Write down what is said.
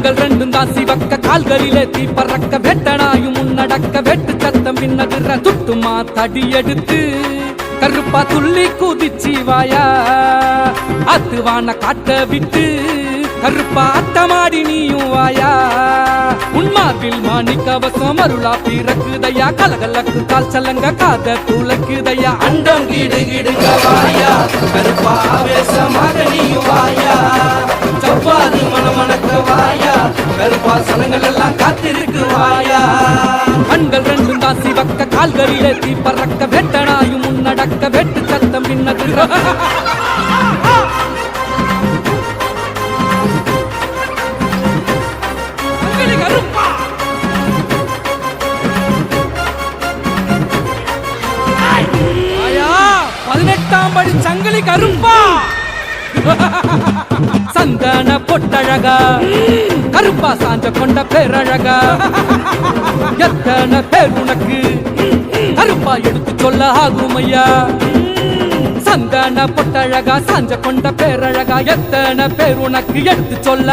கண்கள் ரெண்டும் தான் சிவக்க கால்களிலே தீ பறக்க வெட்டனாயும் முன்னடக்க வெட்டு சத்தம் பின்னதிர துட்டுமா தடி எடுத்து கருப்பா துள்ளி குதிச்சி வாயா அத்துவான காட்ட விட்டு கருப்பா அட்டமாடி நீயும் வாயா உன்மார்பில் மாணிக்கவசம் அருளா பிறக்குதையா கலகலக்கு கால் சலங்க காத துளக்குதையா அண்டம் கிடு கிடுங்க வாயா கருப்பா ஆவேசமாக நீயும் வாயா செவ்வாது மணமணக்க வாயா கருப்பா சனங்கள் எல்லாம் காத்திருக்கு வாயா கண்கள் ரெண்டும் தான் சிவக்க கால்களிலே தீ பறக்க வெட்டனாயும் முன்னடக்க வெட்டு சத்தம் பின்னதிர கருப்பா 18ஆம் படி சங்கிலி கருப்பா சந்தன பொட்டழகா கருப்பா சாஞ்ச கொண்ட பேரழகா எத்தனை பேர் உனக்கு கருப்பா எடுத்து சொல்ல ஆகும் ஐயா சந்தன பொட்டழகா சாஞ்ச கொண்ட பேரழகா எத்தனை பேர் உனக்கு எடுத்து சொல்ல